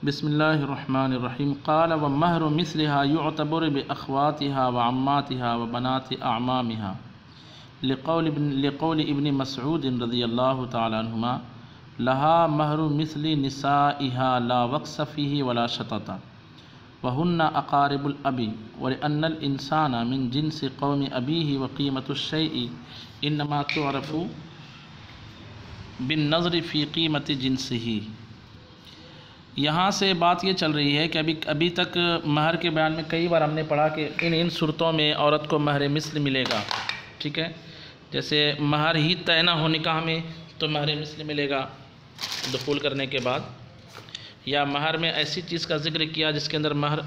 बिस्मिल्लाहिर्रहमानिर्रहीम। क़ाल व महर मिस्लिहा युअतबर बिअख़वातिहा व अम्मातिहा व बनाति अअमामिहा लिक़ौल इब्न मसऊद रज़ियल्लाहु तआला अन्हुमा लहा महर मिस्लि निसाइहा ला वक्स फ़ीही वला शतता व हुन्ना अक़ारिबुल अबी व लिअन्नल इंसाना मिन जिन्सि क़ौमि अबीही व क़ीमतुश शैइ इन्नमा तुअरफ़ु बिन नज़रि फ़ी क़ीमति जिन्सिही। यहाँ से बात ये चल रही है कि अभी तक महर के बयान में कई बार हमने पढ़ा कि इन सूरतों में औरत को महर मिस्ल मिलेगा। ठीक है, जैसे महर ही तय ना हो निकाह में तो महर मिस्ल मिलेगा दुखूल करने के बाद, या महर में ऐसी चीज़ का जिक्र किया जिसके अंदर महर,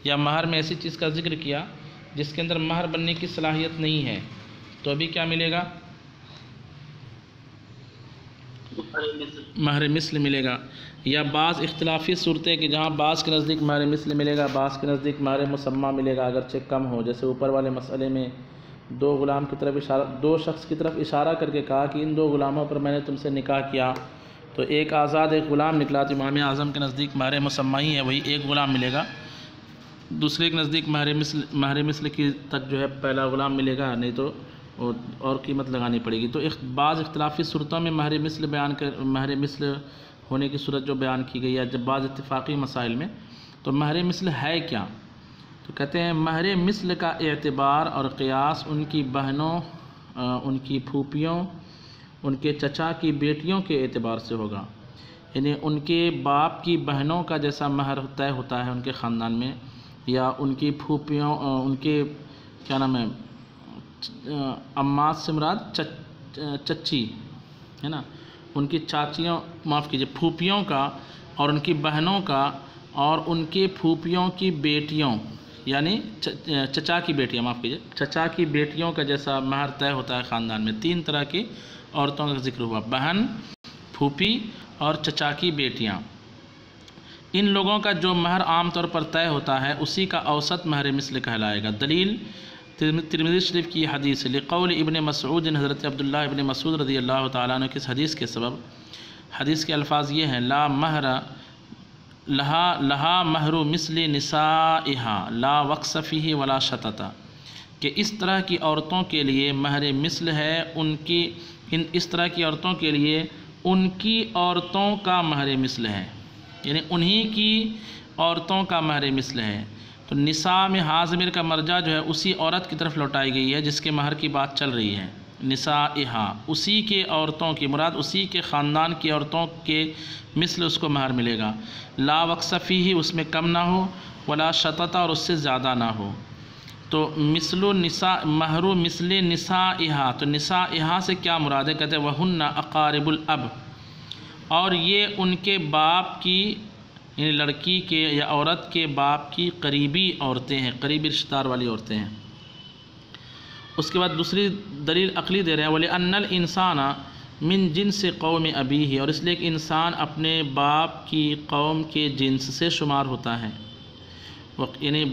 या महर में ऐसी चीज़ का जिक्र किया जिसके अंदर महर बनने की सलाहियत नहीं है तो अभी क्या मिलेगा, महर मिस्ल मिलेगा। या बाज़ इख्तिलाफ़ी सूरतें कि जहाँ बाज़ के नज़दीक महर मिस्ल मिलेगा, बाज़ के नज़दीक महर मुसम्मा मिलेगा अगरचे कम हो। जैसे ऊपर वाले मसले में दो शख्स की तरफ इशारा करके कहा कि इन दो ग़ुलामों पर मैंने तुमसे निकाह किया, तो एक आज़ाद एक ग़ुलाम निकला तो इमाम आज़म के नज़दीक महर मुसम्मा ही है, वही एक ग़ुलाम मिलेगा। दूसरे के नज़दीक महर मिस्ल की तक जो है पहला ग़ुलाम मिलेगा, नहीं तो और कीमत लगानी पड़ेगी। तो बाज़ इख्तिलाफ़ी सूरतों में महर मिस्ल होने की सूरत जो बयान की गई है, जब बाज़ इत्तिफ़ाक़ी मसाइल में, तो महर मिस्ल है क्या, तो कहते हैं महर मिस्ल का एतबार और क़ियास उनकी बहनों, उनकी फूफियों, उनके चचा की बेटियों के एतबार से होगा। यानी उनके बाप की बहनों का जैसा महर तय होता है उनके ख़ानदान में, या उनकी फूफियों, उनके क्या नाम है, अम्मात से मुराद चच्ची है ना, उनकी चाचियों, माफ़ कीजिए फूफियों का और उनकी बहनों का और उनके फूफियों की बेटियों यानी चचा की बेटियां, माफ़ कीजिए चचा की बेटियों का जैसा महर तय होता है ख़ानदान में। तीन तरह की औरतों का जिक्र हुआ, बहन, फूफी और चचा की बेटियां। इन लोगों का जो महर आम तौर पर तय होता है उसी का औसत महर मिस्ल कहलाएगा। दलील तिरमिज़ी शरीफ की हदीस लिक़ौल इब्न मसऊद, हज़रत अब्दुल्लाह इब्न मसऊद रज़ियल्लाहु ताला अन्हु की हदीस के सबब, हदीस के अल्फाज ये हैं ला महर लहा महरु मिस्ली निसाइहा ला वक्स फ़ीही वला शतता, कि इस तरह की औरतों के लिए महर मिस्ल है, इस तरह की औरतों के लिए उनकी औरतों का महर मिस्ल है, यानी उन्हीं की औरतों का महर मिस्ल है। तो निसा में हाज़मिर का मर्जा जो है उसी औरत की तरफ लौटाई गई है जिसके महर की बात चल रही है। निसाइहा उसी के औरतों की मुराद, उसी के ख़ानदान की औरतों के मिस्ल उसको महर मिलेगा। ला वक्स फ़ीही उसमें कम ना हो, वला शतता और उससे ज़्यादा ना हो। तो मिस्लु निसा महरु मिस्ल निसाइहा, तो निसाइहा से क्या मुराद है, कहते हैं वहुन्ना अक़ारिबुल अब, और ये उनके बाप की यानी लड़की के या औरत के बाप की करीबी औरतें हैं, करीबी रिश्तेदार वाली औरतें हैं। उसके बाद दूसरी दलील अक़ली दे रहे हैं, वले अन्नल इंसाना मिन जिन्स कौम अबी ही, और इसलिए एक इंसान अपने बाप की कौम के जिन्स से शुमार होता है। यानी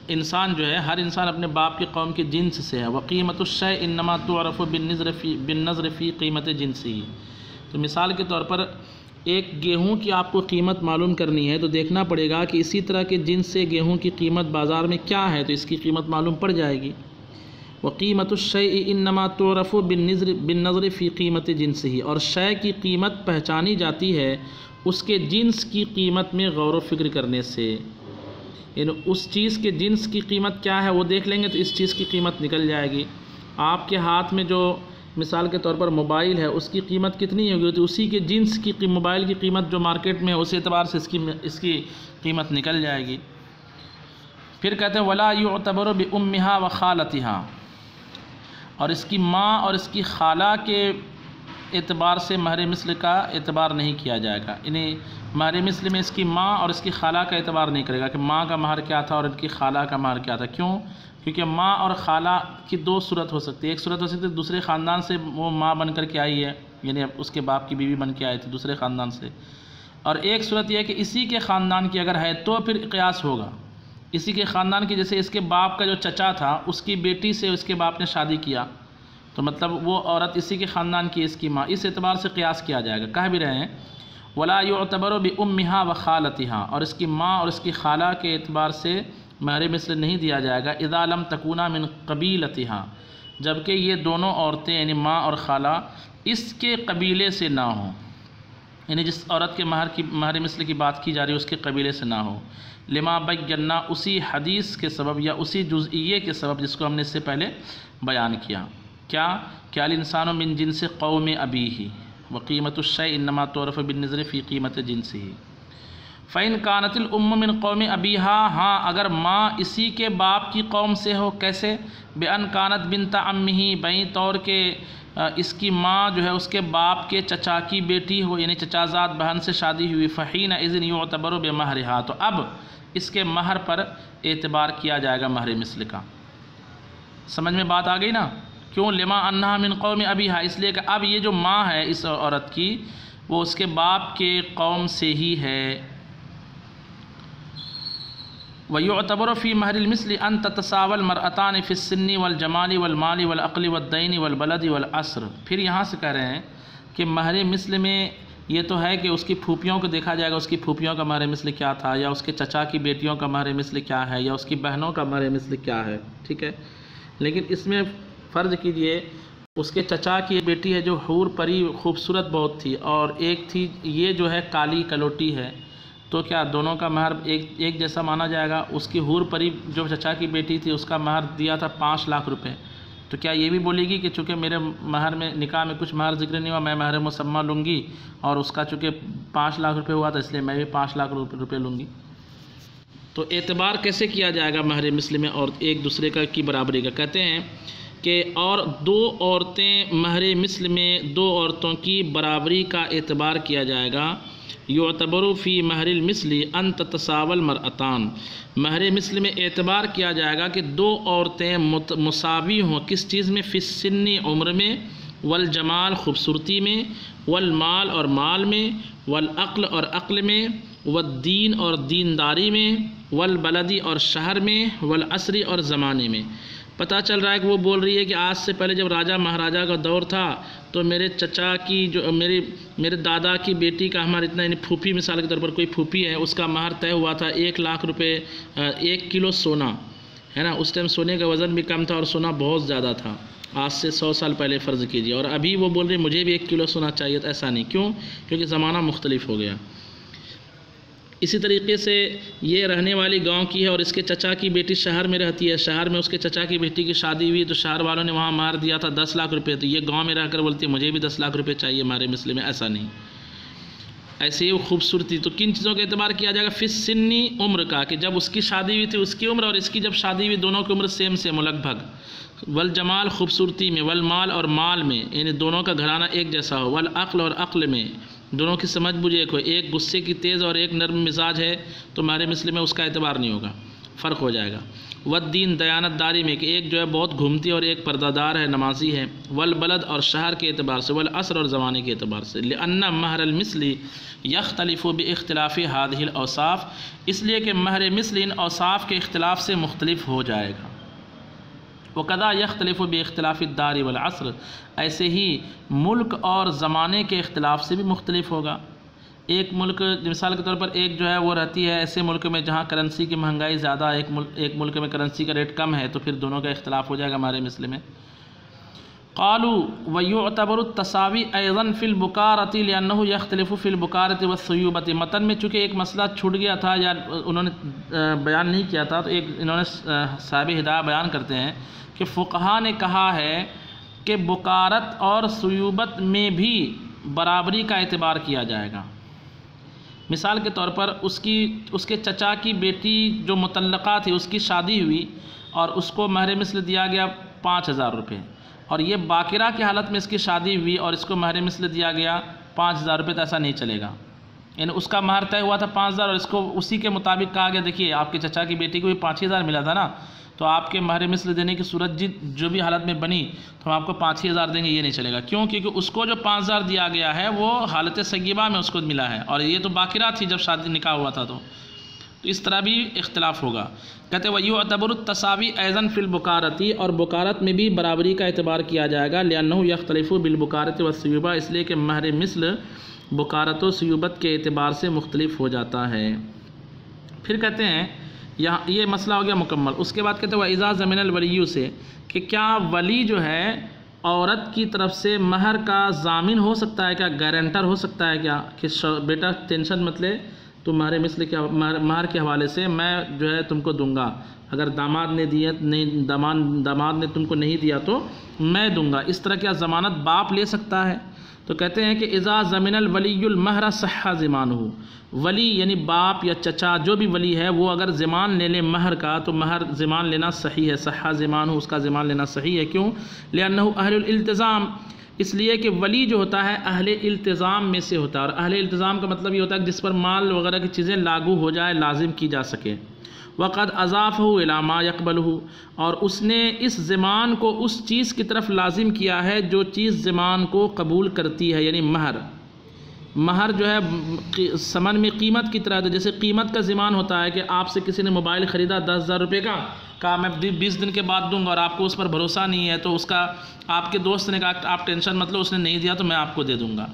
इंसान जो है, हर इंसान अपने बाप की कौम के जिन्स से है। वक़ीमतुश शै इन्नमा तुअरफ़ु बिन नज़र फ़ी क़ीमत जिन्सिही। तो मिसाल के तौर पर एक गेहूं की आपको कीमत मालूम करनी है तो देखना पड़ेगा कि इसी तरह के जिन्स से गेहूं की कीमत बाज़ार में क्या है, तो इसकी कीमत मालूम पड़ जाएगी। व क़ीमतुश शैइ इन्नमा तुअरफ़ु बिन नज़र फ़ी क़ीमत जिन्सिही, और शय की कीमत पहचानी जाती है उसके जिन्स की कीमत में गौर व फ़िक्र करने से। यानी उस चीज़ के जिन्स की कीमत क्या है वो देख लेंगे तो इस चीज़ की कीमत निकल जाएगी। आपके हाथ में जो मिसाल के तौर पर मोबाइल है उसकी कीमत कितनी होगी, तो उसी के जिन्स की मोबाइल की कीमत जो मार्केट में है उस एतबार से इसकी कीमत निकल जाएगी। फिर कहते हैं वला युअतबरु बि उम्मिहा व खालतिहा, और इसकी माँ और इसकी खाला के एतबार से महर मिस्ल का एतबार नहीं किया जाएगा। इन्हें महर मिस्ल में इसकी माँ और इसकी खाला का एतबार नहीं करेगा कि माँ का महर क्या था और इनकी खाला का महर क्या था। क्यों? क्योंकि माँ और खाला की दो सूरत हो सकती है। एक सूरत हो सकती है दूसरे ख़ानदान से वो माँ बन कर के आई है, यानी उसके बाप की बीवी बन के आई थी दूसरे ख़ानदान से, और एक सूरत यह है कि इसी के ख़ानदान की अगर है तो फिर क़ियास होगा। इसी के ख़ानदान की, जैसे इसके बाप का जो चचा था उसकी बेटी से उसके बाप ने शादी किया, तो मतलब वो औरत इसी के ख़ानदान की, इसकी माँ, इस एतबार से क़ियास किया जाएगा। कह भी रहे हैं वला युअतबरु बि उम्मिहा व खालतिहा, और इसकी माँ और इसकी खाला के एतबार से महर मिस्ल नहीं दिया जाएगा। इज़ा लम तकूना मिन कबीलतिहा, जबकि ये दोनों औरतें यानी माँ और खाला इसके कबीले से ना हो, यानी जिस औरत के महर मिस्ल की बात की जा रही है उसके कबीले से ना हो। लिमा बय्यन्ना, उसी हदीस के सबब या उसी जुज़इये के सबब जिसको हमने इससे पहले बयान किया। क्या अल इंसानु मिन जिनसे कौम अबीही व क़ीमतुश्शै इन्नमा तुअरफ़ु बिन्नज़रि फ़ी क़ीमति जिनसिही। फ़इन कानतिल उम्म मिन कौम अबीहा, हाँ अगर माँ इसी के बाप की कौम से हो। कैसे? बेअन कानत बिन्त अम्मिही, बई तौर के इसकी माँ जो है उसके बाप के चचा की बेटी हो, यानी चचाज़ाद बहन से शादी हुई। फ़हीन इज़न युअतबरु बिमहरिहा, तो अब इसके महर पर एतबार किया जाएगा महर मिस्ल का। समझ में बात आ गई ना? क्यों? लिमा अन्हा मिन कौम अबीहा, इसलिए कि अब ये जो माँ है इस औरत की वो उसके बाप के कौम से ही है। वयुअतबरु फ़ी महरिल मिस्ल अन ततसावल मरअतान फ़िस्सिन्नि वल जमाली वल माली वल अक़्लि वद्दैन वल बलदी वल अस्र। फिर यहाँ से कह रहे हैं कि महर मिस्ल में ये तो है कि उसकी फूफियों को देखा जाएगा, उसकी फूफियों का महर मिस्ल क्या था, या उसके चचा की बेटियों का महर मिस्ल क्या है, या उसकी बहनों का महर मिस्ल क्या है, ठीक है। लेकिन इसमें फ़र्ज़ कीजिए उसके चचा की बेटी है जो हूर परी खूबसूरत बहुत थी, और एक थी ये जो है काली कलोटी है, तो क्या दोनों का महर एक जैसा माना जाएगा? उसकी हूर परी जो चचा की बेटी थी उसका महर दिया था 5 लाख रुपए, तो क्या ये भी बोलेगी कि चूँकि मेरे महर में निकाह में कुछ महर जिक्र नहीं हुआ, मैं महर मुसम्मा लूँगी, और उसका चूँकि 5 लाख रुपए हुआ था इसलिए मैं भी 5 लाख रुपए लूँगी? तो एतबार कैसे किया जाएगा महर मिस्ल में और एक दूसरे का की बराबरी का? कहते हैं कि और 2 औरतें महर मिस्ल में 2 औरतों की बराबरी का एतबार किया जाएगा। युअतबरु फ़ी महरिल मिस्ली अन ततसावल मरअतान, महर मिस्ल में एतबार किया जाएगा कि 2 औरतें मुसावी हों। किस चीज़ में? फ़िस्सिन्नि, उम्र में, वल जमाल, खूबसूरती में, वल माल और माल में, वल अक़्ल और अक़्ल में, वद्दीन और दीनदारी में, वल बलदी और शहर में, वल असरी और ज़माने में। पता चल रहा है कि वो बोल रही है कि आज से पहले जब राजा महाराजा का दौर था तो मेरे चचा की जो मेरे दादा की बेटी का हमारा इतना, यानी फूफी, मिसाल के तौर पर कोई फूफी है, उसका महर तय हुआ था 1 लाख रुपए, 1 किलो सोना है ना। उस टाइम सोने का वज़न भी कम था और सोना बहुत ज़्यादा था, आज से 100 साल पहले फ़र्ज़ कीजिए। और अभी वो बोल रही मुझे भी 1 किलो सोना चाहिए, तो ऐसा नहीं। क्यों? क्योंकि ज़माना मुख्तलिफ हो गया। इसी तरीके से ये रहने वाली गांव की है और इसके चचा की बेटी शहर में रहती है, शहर में उसके चचा की बेटी की शादी हुई तो शहर वालों ने वहाँ मार दिया था 10 लाख रुपए, तो ये गांव में रहकर बोलती है मुझे भी 10 लाख रुपए चाहिए हमारे मिस्ल में। ऐसा नहीं। ऐसे ही वो खूबसूरती, तो किन चीज़ों का एतबार किया जाएगा? फ़िस्सिन्नि, उम्र का, कि जब उसकी शादी हुई थी उसकी उम्र और इसकी जब शादी हुई दोनों की उम्र सेम हो लगभग। वल जमाल, खूबसूरती में, वल माल और माल में, यानी दोनों का घराना एक जैसा हो। वल अक़्ल और अक़्ल में, दोनों की समझ बुझ एक हो। एक गुस्से की तेज़ और एक नर्म मिजाज है तो हमारे मिस्ल में उसका एतबार नहीं होगा, फ़र्क हो जाएगा। वद्दीन, दयानतदारी में, कि एक जो है बहुत घूमती और एक पर्दादार है, नमाजी है। वल बलद और शहर के एतबार से, वल असर और ज़माने के एतबार से। लिअन्ना महरल मिस्ली यख्तलिफ़ु बिइख्तिलाफ़ि हादिहिल औसाफ़, इसलिए कि महर मिस्ल इन औसाफ़ के इख्तिलाफ़ से मुख्तलिफ हो जाएगा। वकदा यख्तलिफ़ु बिइख्तिलाफ़ि दारी वल असर, ऐसे ही मुल्क और ज़माने के इख्तिलाफ़ से भी मुख्तलिफ होगा। एक मुल्क, मिसाल के तौर पर एक जो है वो रहती है ऐसे मुल्क में जहाँ करेंसी की महंगाई ज़्यादा, एक मुल्क में करेंसी का रेट कम है, तो फिर दोनों का इख्तिलाफ़ हो जाएगा हमारे मिस्ल में। क़ालू वयुअतबरु तसावी अयज़न फ़िल बुकारती लिअन्नहु यख्तलिफ़ु फ़िल बुकारती वस्सुयूबती। मतन में चूँकि एक मसला छूट गया था या उन्होंने बयान नहीं किया था, तो एक इन्होंने साहिब हिदाया बयान करते हैं कि फ़ुक़हा ने कहा है कि बुकारत और सुयूबत में भी बराबरी का एतबार किया जाएगा। मिसाल के तौर पर उसके चचा की बेटी जो मुतल्लक़ा थी उसकी शादी हुई और उसको महर मिस्ल दिया गया 5000 रुपये, और ये बाकिरा की हालत में इसकी शादी हुई और इसको महर मिस्ल दिया गया 5000 रुपये, तो ऐसा नहीं चलेगा। यानी उसका महर तय हुआ था 5000 और इसको उसी के मुताबिक कहा गया देखिए आपके चचा की बेटी को भी 5000 मिला था ना, तो आपके महर मिस्ल देने की सूरत जो भी हालत में बनी तो हम आपको 5000 देंगे, ये नहीं चलेगा। क्यों? क्योंकि उसको जो 5000 दिया गया है वो हालत सगीबा में उसको मिला है और ये तो बाकिरा थी जब शादी निकाह हुआ था, तो इस तरह भी इख्तिलाफ़ होगा। कहते वयुअतबरु तसावी ऐज़न फ़िल बुकारती, और बुकारत में भी बराबरी का एतबार किया जाएगा। लिअन्नहु यख्तलिफ़ु बिल बुकारति वस्सुयूबा, इसलिए कि महर मिस्ल बुकारत व सयूबत के एतबार से मुख्तलिफ हो जाता है। फिर कहते हैं यहाँ ये मसला हो गया मुकम्मल। उसके बाद कहते हैं वइज़ा ज़मिनल वलिय्यु से कि क्या वली जो है औरत की तरफ से महर का ज़ामिन हो सकता है, क्या गारंटर हो सकता है क्या कि बेटा टेंशन मत ले, तुम्हारे मिस्ल के महर के हवाले से मैं जो है तुमको दूंगा, अगर दामाद ने दिया नहीं, दामाद ने तुमको नहीं दिया तो मैं दूंगा। इस तरह क्या ज़मानत बाप ले सकता है? तो कहते हैं कि इज़ा ज़मिनल वलियुल महरा सह्हा ज़िमानुहु, वली यानी बाप या चचा जो भी वली है वो अगर ज़िमान ले ले महर का तो महर ज़िमान लेना सही है, सह्हा ज़िमानुहु उसका ज़िमान लेना सही है। क्यों? लिअन्नहु अहलुल इल्तिज़ाम, इसलिए कि वली जो होता है अहले इल्तिज़ाम में से होता है, और अहले इल्तिज़ाम का मतलब ये होता है कि जिस पर माल वगैरह की चीज़ें लागू हो जाए, लाजिम की जा सके। वक़द अज़ाफ़हु इला मा यक़बलहु, और उसने इस ज़िमान को उस चीज़ की तरफ लाजिम किया है जो चीज़ ज़िमान को कबूल करती है, यानी महर। महर जो है समन में कीमत की तरह, तो जैसे कीमत का ज़िमान होता है कि आपसे किसी ने मोबाइल ख़रीदा 10,000 रुपये का, कहा मैं 20 दिन के बाद दूंगा और आपको उस पर भरोसा नहीं है, तो उसका आपके दोस्त ने कहा आप टेंशन मत लो, उसने नहीं दिया तो मैं आपको दे दूंगा।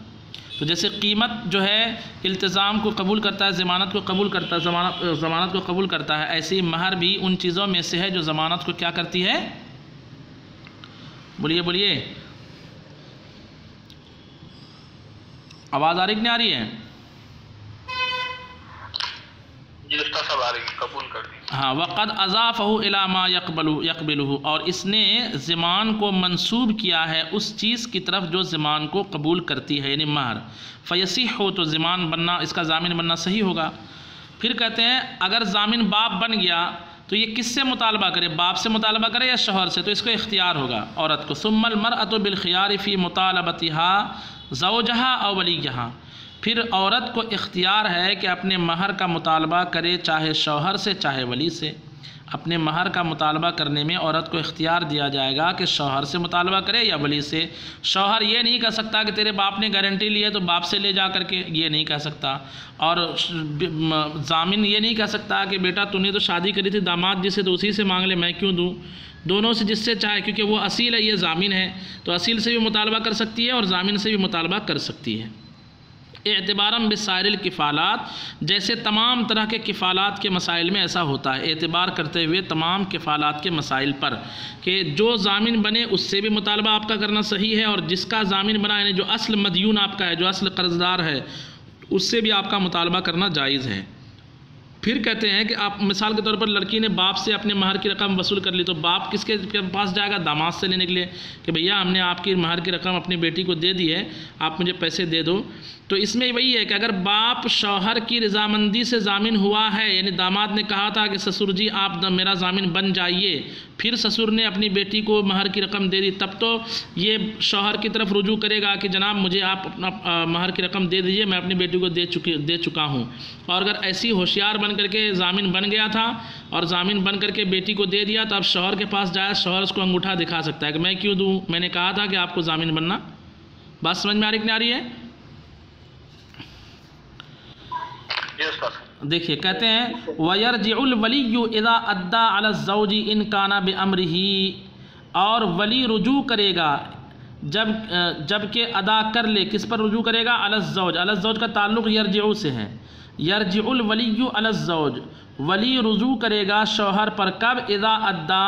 तो जैसे कीमत जो है इल्तिज़ाम को कबूल करता है, ज़मानत को कबूल करता है, ज़मानत को कबूल करता है, ऐसे ही महर भी उन चीज़ों में से है जो ज़मानत को क्या करती है। बोलिए बोलिए, आवाज़ आ रही कि नहीं आ रही है? कबूल कर दी। हाँ, वक़द अज़ाफ़हु इला मा यक़बलुहु, और इसने ज़िमान को मंसूब किया है उस चीज़ की तरफ जो ज़िमान को कबूल करती है, यानी महर। फ़यसिह हो तो ज़िमान बनना, इसका ज़ामिन बनना सही होगा। फिर कहते हैं अगर ज़ामिन बाप बन गया तो ये किससे मुतालबा करे, बाप से मुतालबा करे या शौहर से? तो इसको इख्तियार होगा औरत को। सुम्मल मरअतु बिल खियार फ़ी मुतालबतिहा ज़ौजहा अव वलियहा, फिर औरत को इख्तियार है कि अपने महर का मुतालबा करे चाहे शौहर से चाहे वली से। अपने महर का मुतालबा करने में औरत को इख्तियार दिया जाएगा कि शौहर से मुतालबा करे या वली से। शौहर ये नहीं कह सकता कि तेरे बाप ने गारंटी ली है तो बाप से ले जा करके, ये नहीं कह सकता। और ज़ामिन ये नहीं कह सकता कि बेटा तूने तो शादी करी थी दामाद जी से तो उसी से मांग ले, मैं क्यों दूँ। दोनों से जिससे चाहे, क्योंकि वो असील है, ये ज़ामिन है, तो असील से भी मुतालबा कर सकती है और ज़ामिन से भी मुतालबा कर सकती है। एतबारम बिसाइरिल किफ़ालात, जैसे तमाम तरह के किफ़ालात के मसाइल में ऐसा होता है, एतबार करते हुए तमाम किफ़ालात के मसाइल पर कि जो ज़ामिन बने उससे भी मुतालबा आपका करना सही है, और जिसका ज़ामिन बना यानी जो असल मदयून आपका है, जो असल कर्ज़दार है, उससे भी आपका मुतालबा करना जायज़ है। फिर कहते हैं कि आप मिसाल के तौर पर लड़की ने बाप से अपने महर की रकम वसूल कर ली, तो बाप किसके पास जाएगा? दामाद से लेने के लिए कि भैया हमने आपकी महर की रकम अपनी बेटी को दे दी है, आप मुझे पैसे दे दो। तो इसमें वही है कि अगर बाप शौहर की रजामंदी से ज़ामिन हुआ है, यानी दामाद ने कहा था कि ससुर जी आप मेरा ज़ामिन बन जाइए, फिर ससुर ने अपनी बेटी को महर की रकम दे दी, तब तो ये शौहर की तरफ रुजू करेगा कि जनाब मुझे आप अपना महर की रकम दे दीजिए, मैं अपनी बेटी को दे चुका हूँ। और अगर ऐसी होशियार बन करके ज़ामिन बन गया था और ज़ामिन बन करके बेटी को दे दिया, तो अब शौहर के पास जाए, शौहर उसको अंगूठा दिखा सकता है कि मैं क्यों दूँ, मैंने कहा था कि आपको ज़ामिन बनना। बात समझ में आ रही कि नहीं आ रही है? देखिए कहते हैं वयरजिउल वलिय्यु इज़ा अद्दा अला ज़ौजी इन काना बिअम्रिही, और वली रुजू करेगा जबकि अदा कर ले, किस पर रुजू करेगा? अला ज़ौज। अला ज़ौज का ताल्लुक़ यरजिउ से है। यरजिउल वलिय्यु अला ज़ौज, वली रुजू करेगा शौहर पर, कब? इज़ा अद्दा,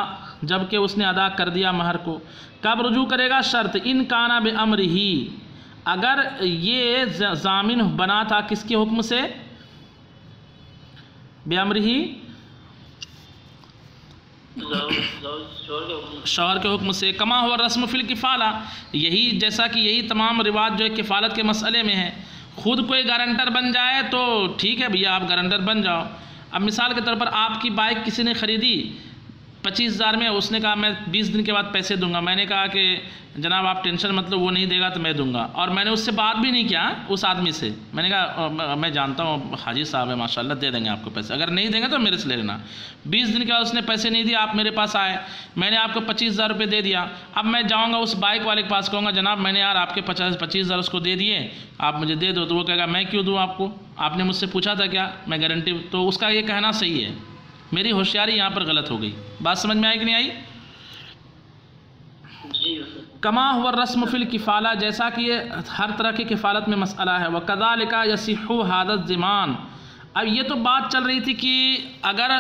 जबकि उसने अदा कर दिया महर को। कब रुजू करेगा? शर्त इन काना बिअम्रिही, अगर ये ज़ामिन बना था किसके हुक्म से? बेअमरिही, शौहर के हुक्म से। कमा हुआ रस्म फिल किफ़ाला, यही जैसा कि यही तमाम रिवाज जो है किफ़ालत के मसले में है। खुद कोई गारंटर बन जाए तो ठीक है भैया, आप गारंटर बन जाओ। अब मिसाल के तौर पर आपकी बाइक किसी ने ख़रीदी 25,000 में, उसने कहा मैं 20 दिन के बाद पैसे दूंगा। मैंने कहा कि जनाब आप टेंशन मतलब वो नहीं देगा तो मैं दूंगा, और मैंने उससे बात भी नहीं किया उस आदमी से। मैंने कहा मैं जानता हूँ हाजी साहब है माशाल्लाह, दे देंगे आपको पैसे, अगर नहीं देंगे तो मेरे से ले लेना। 20 दिन के बाद उसने पैसे नहीं दिया, आप मेरे पास आए, मैंने आपको 25,000 रुपये दे दिया। अब मैं जाऊँगा उस बाइक वाले के पास, कहूँगा जनाब मैंने यार आपके 25,000 उसको दे दिए, आप मुझे दे दो। तो वो कहेगा मैं क्यों दूँ आपको, आपने मुझसे पूछा था क्या, मैं गारंटी। तो उसका ये कहना सही है, मेरी होशियारी यहाँ पर गलत हो गई। बात समझ में आई कि नहीं आई? जी। कमा हुआ रस्म फिल किफ़ाला, जैसा कि ये हर तरह की किफ़ालत में मसला है। व कज़ालिका यसिहु हादत ज़िमान। अब ये तो बात चल रही थी कि अगर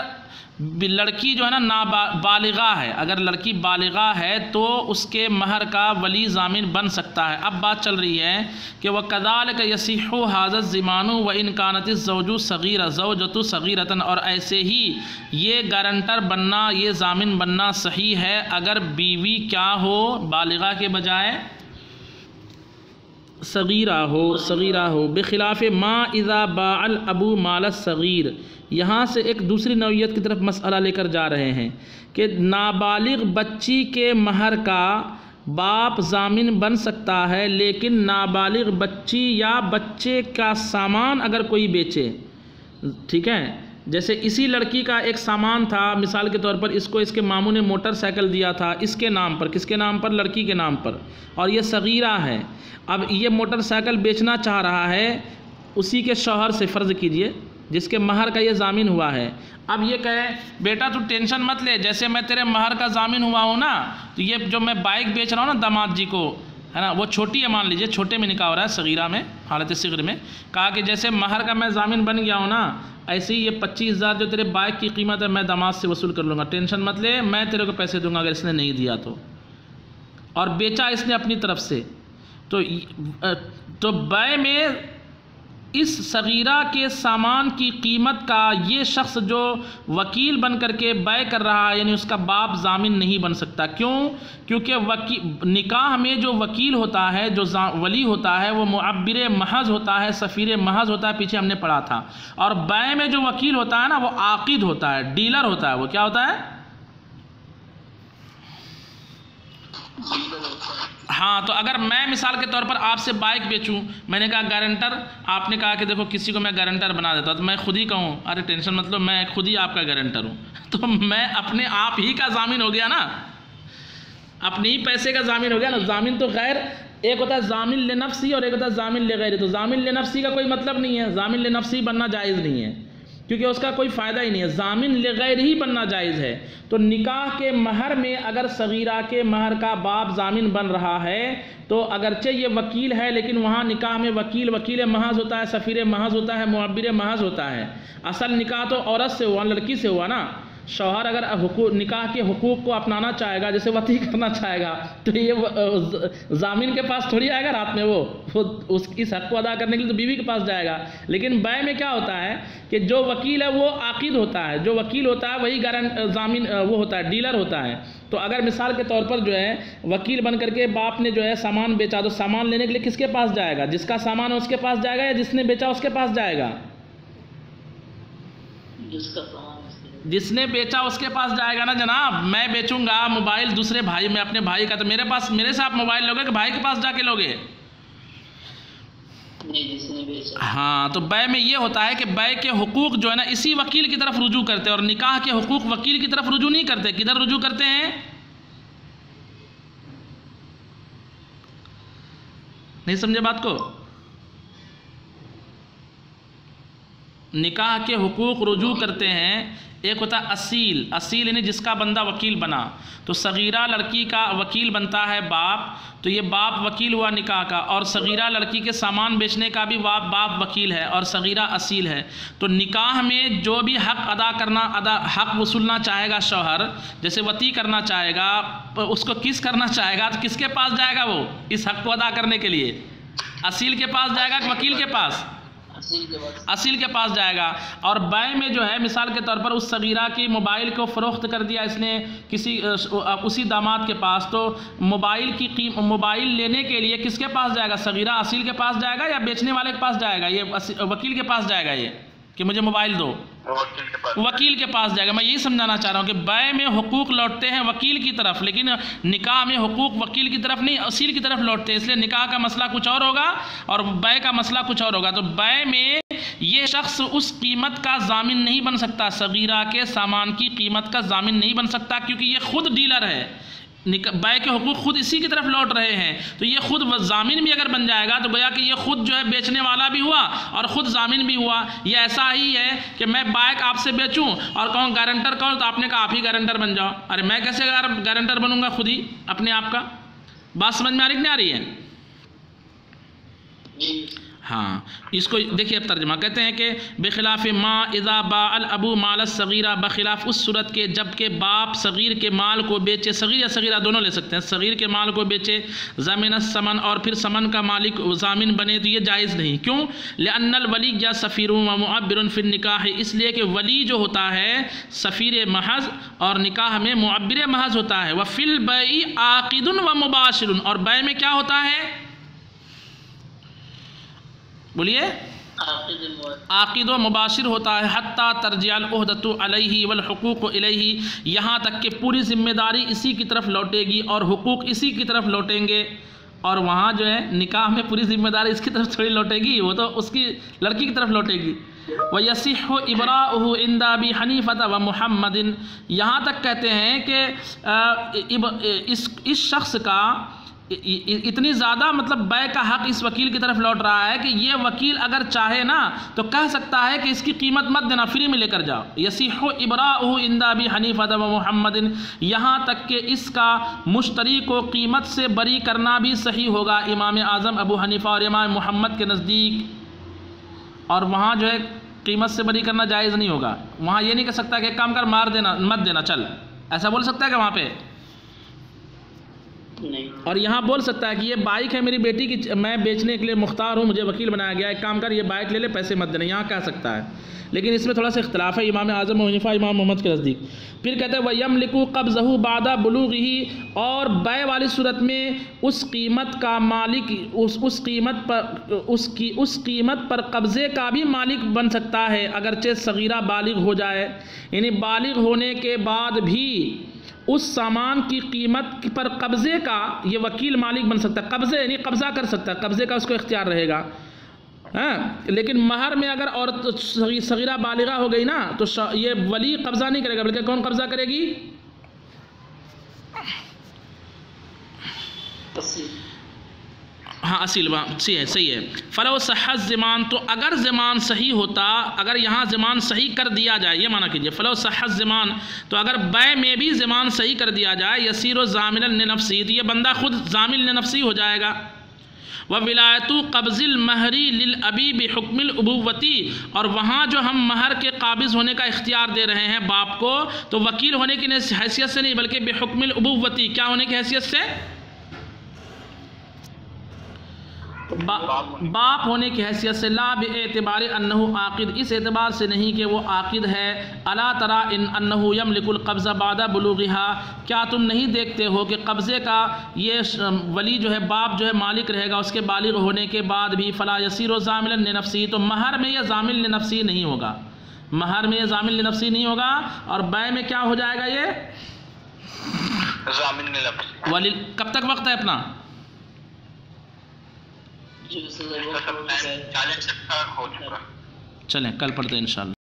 लड़की जो है ना नाबालिगा है, अगर लड़की बालिगा है तो उसके महर का वली ज़ामिन बन सकता है। अब बात चल रही है कि वह कज़ालिका यसिहु हाज़त ज़िमानु व इन कानत ज़ौजु सगीरा ज़ौजतु सगीरतन, और ऐसे ही ये गारंटर बनना, ये ज़ामिन बनना सही है अगर बीवी क्या हो, बालिगा के बजाय सगीरा हो। बेखिलाफ़ माँ इज़ा बाअल अबू माल सगीर। यहाँ से एक दूसरी नौइयत की तरफ मसला लेकर जा रहे हैं कि नाबालिग बच्ची के महर का बाप ज़ामिन बन सकता है, लेकिन नाबालिग बच्ची या बच्चे का सामान अगर कोई बेचे, ठीक है, जैसे इसी लड़की का एक सामान था, मिसाल के तौर पर इसको इसके मामू ने मोटरसाइकिल दिया था इसके नाम पर, किसके नाम पर, लड़की के नाम पर, और ये सगीरा है। अब ये मोटरसाइकिल बेचना चाह रहा है उसी के शौहर से, फ़र्ज़ कीजिए, जिसके महर का ये ज़ामिन हुआ है। अब ये कहे बेटा तू टेंशन मत ले, जैसे मैं तेरे महर का ज़ामिन हुआ हूँ ना, तो ये जो मैं बाइक बेच रहा हूँ ना दामाद जी को, है ना, वो छोटी है, मान लीजिए छोटे में निकाह हो रहा है, सगीरा में, हालत सिगर में, कहा कि जैसे महर का मैं ज़ामिन बन गया हूँ ना, ऐसे ही ये 25,000 जो तेरे बाइक की कीमत है मैं दामाद से वसूल कर लूँगा, टेंशन मत ले, मैं तेरे को पैसे दूंगा अगर इसने नहीं दिया तो। और बेचा इसने अपनी तरफ से, तो बै में इस सगीरा के सामान की कीमत का ये शख्स जो वकील बन करके बै कर रहा है, यानी उसका बाप ज़ामिन नहीं बन सकता। क्यों? क्योंकि निकाह में जो वकील होता है, जो वली होता है, वो मुअब्बिर महज होता है, सफ़ीर महज होता है, पीछे हमने पढ़ा था। और बै में जो वकील होता है ना, वो आकिद होता है, डीलर होता है। वो क्या होता है? हाँ, तो अगर मैं मिसाल के तौर पर आपसे बाइक बेचूं, मैंने कहा गारंटर, आपने कहा कि देखो किसी को मैं गारंटर बना देता, तो मैं खुद ही कहूँ अरे टेंशन मत लो, मैं खुद ही आपका गारंटर हूँ, तो मैं अपने आप ही का ज़ामिन हो गया ना, अपने ही पैसे का ज़ामिन हो गया ना। ज़ामिन तो खैर एक होता है ज़ामिन ले नफ्सी और एक होता है ज़ामिन ले गैरी। तो ज़ामिन ले नफ्सी का कोई मतलब नहीं है, ज़ामिन ले नफ्सी बनना जायज़ नहीं है क्योंकि उसका कोई फ़ायदा ही नहीं है, ज़ामिन ले गैर ही बनना जायज़ है। तो निकाह के महर में अगर सगीरा के महर का बाप ज़ामिन बन रहा है तो अगरचे ये वकील है, लेकिन वहाँ निकाह में वकील महज होता है, सफ़ीर महज होता है, मुअब्बिर महज होता है। असल निकाह तो औरत से हुआ, लड़की से हुआ ना। शौहर अगर निकाह के हुकूक को अपनाना चाहेगा, जैसे वती करना चाहेगा, तो ये ज़ामिन के पास थोड़ी आएगा रात में, वो इस हक़ को अदा करने के लिए तो बीवी के पास जाएगा। लेकिन बै में क्या होता है कि जो वकील है वो आकिद होता है, जो वकील होता है वही ज़ामिन वो होता है, डीलर होता है। तो अगर मिसाल के तौर पर जो है वकील बन करके बाप ने जो है सामान बेचा, तो सामान लेने के लिए किसके पास जाएगा? जिसका सामान है उसके पास जाएगा या जिसने बेचा उसके पास जाएगा? जिसने बेचा उसके पास जाएगा ना जनाब। मैं बेचूंगा मोबाइल दूसरे भाई में, अपने भाई का, तो मेरे से आप मोबाइल लोगे कि भाई के पास जाके लोगे? नहीं, जिसने बेचा। हाँ, तो बै में ये होता है कि बै के हुकूक जो है ना इसी वकील की तरफ रुजू करते हैं, और निकाह के हुकूक वकील की तरफ रुजू नहीं करते। किधर रुजू करते हैं? नहीं समझे बात को? निकाह के हुकूक रुजू करते हैं, एक होता है असील यानी जिसका बंदा वकील बना। तो सगीरा लड़की का वकील बनता है बाप, तो ये बाप वकील हुआ निकाह का, और सगीरा लड़की के सामान बेचने का भी बाप वकील है और सगीरा असील है। तो निकाह में जो भी हक़ वसूलना चाहेगा शौहर, जैसे वती करना चाहेगा, उसको किस करना चाहेगा, तो किसके पास जाएगा? वो इस हक़ को अदा करने के लिए असील के पास जाएगा कि वकील के पास? असील के पास जाएगा। और बै में जो है मिसाल के तौर पर उस सगीरा की मोबाइल को फ़रोख्त कर दिया इसने किसी उसी दामाद के पास, तो मोबाइल लेने के लिए किसके पास जाएगा? सगीरा असील के पास जाएगा या बेचने वाले के पास जाएगा? ये वकील के पास जाएगा, ये कि मुझे मोबाइल दो, वकील के पास जाएगा। मैं यही समझाना चाह रहा हूँ कि बै में हुकूक लौटते हैं वकील की तरफ, लेकिन निकाह में हुकूक वकील की तरफ नहीं, असील की तरफ लौटते हैं। इसलिए निकाह का मसला कुछ और होगा और बै का मसला कुछ और होगा। तो बै में ये शख्स उस कीमत का ज़ामिन नहीं बन सकता, सगीरा के सामान की कीमत का ज़ामिन नहीं बन सकता, क्योंकि ये खुद डीलर है। बै के हुकूक खुद इसी की तरफ लौट रहे हैं। तो ये खुद ज़ामिन भी अगर बन जाएगा तो गोया कि ये खुद जो है बेचने वाला भी हुआ और ख़ुद ज़ामिन भी हुआ। ये ऐसा ही है कि मैं बाइक आपसे बेचूं और कहूँ गारंटर कौन, तो आपने कहा आप ही गारंटर बन जाओ। अरे मैं कैसे गारंटर बनूंगा खुद ही अपने आप का? बात समझ में आ रही कि नहीं आ रही है? हाँ, इसको देखिए अब तर्जमा कहते हैं कि बेखिलाफ़ माँ इज़ा बाअल अबू माल सगीरा, बखिलाफ़ उस सूरत के जबकि बाप सगीर के माल को बेचे, सगीर या सगीरा दोनों ले सकते हैं, सगीर के माल को बेचे, ज़मीन समन और फिर समन का मालिक ज़ामिन बने, तो ये जायज़ नहीं। क्यों? लिअन्नल वली या सफ़ीरुन व मुअब्बिरुन फिन निकाह, इसलिए कि वली जो होता है सफ़ीर महज़ और निकाह में मुअब्बिर महज़ होता है। व फिल बैई आक़िदुन व मुबाशिरुन, और बै में क्या होता है? बोलिए, आक़िद व मुबाशिर होता है। हत्ता तरजिअल उहदतु अलैहि वल हुकूक़ इलैहि, यहाँ तक कि पूरी जिम्मेदारी इसी की तरफ लौटेगी और हुकूक इसी की तरफ लौटेंगे। और वहाँ जो है निकाह में पूरी जिम्मेदारी इसकी तरफ थोड़ी लौटेगी, वो तो उसकी लड़की की तरफ लौटेगी। व यसिहु इब्राउहु इंदा अबी हनीफा व मुहम्मदिन, यहाँ तक कहते हैं कि इस शख्स का इतनी ज़्यादा मतलब बै का हक़ इस वकील की तरफ लौट रहा है कि ये वकील अगर चाहे ना तो कह सकता है कि इसकी कीमत मत देना, फ्री में लेकर जाओ। यसिहु इब्राउहु इंदा अबी हनीफा व मुहम्मदिन, यहाँ तक कि इसका मुश्तरी को कीमत से बरी करना भी सही होगा इमाम आज़म अबू हनीफा और इमाम मोहम्मद के नज़दीक। और वहाँ जो है कीमत से बरी करना जायज़ नहीं होगा। वहाँ ये नहीं कह सकता कि काम कर, मार देना, मत देना, चल, ऐसा बोल सकता है कि वहाँ पे नहीं। और यहाँ बोल सकता है कि ये बाइक है मेरी बेटी की, मैं बेचने के लिए मुख्तार हूँ, मुझे वकील बनाया गया, एक काम कर ये बाइक ले ले, पैसे मत देना, यहाँ कह सकता है। लेकिन इसमें थोड़ा सा इख्तिलाफ है इमाम आज़म अबू हनीफा इमाम मोहम्मद के नज़दीक। फिर कहते हैं वह यमलिकु क़ब्ज़हु बादा बुलूग़िही, और बै वाली सूरत में उस कीमत का मालिक उस कीमत पर कब्ज़े का भी मालिक बन सकता है अगरचे सगीरा बालिग हो जाए। यानी बालिग होने के बाद भी उस सामान की कीमत पर कब्ज़े का ये वकील मालिक बन सकता है। कब्ज़े यानी कब्ज़ा कर सकता है, कब्ज़े का उसको इख्तियार रहेगा। हाँ, लेकिन महर में अगर औरत सगीरा बालिगा हो गई ना तो ये वली कब्ज़ा नहीं करेगा, बल्कि कौन कब्ज़ा करेगी? हाँ, असील सही है। फ़लो सह ज़मान, तो अगर ज़मान सही होता, अगर यहाँ ज़मान सही कर दिया जाए, ये माना कीजिए फ़लो सह ज़मान, तो अगर बै में भी ज़मान सही कर दिया जाए, यसीरो ज़ामिलन लिनफ़्सी, तो ये बंदा खुद ज़ामिल लिनफ़्सी हो जाएगा। व विलायतु क़ब्ज़िल महरी लिल अबी बिहुक्मिल उबुव्वती, और वहाँ जो हम महर के काबिज़ होने का इख्तियार दे रहे हैं बाप को, तो वकील होने की हैसियत से नहीं बल्कि बिहुक्मिल उबुव्वती, क्या होने की हैसियत से? बाप होने की हैसियत से। ला बिएतिबारि अन्नहु आक़िद, इस एतबार से नहीं कि वो आक़िद है। अला तरा इन अन्नहु यमलिकुल क़ब्ज़ा बादा बुलूग़िहा, क्या तुम नहीं देखते हो कि कब्ज़े का ये वली जो है, बाप जो है मालिक रहेगा उसके बालिग होने के बाद भी। फ़ला यसीरो ज़ामिलन लिनफ़्सी, तो महर में यह ज़ामिल लिनफ़्सी नहीं होगा, महर में यह ज़ामिल लिनफ़्सी नहीं होगा। और बै में क्या हो जाएगा? ये ज़ामिल लिनफ़्सी। वली कब तक वक्त है अपना? चलें, कल पढ़ते हैं इंशाअल्लाह।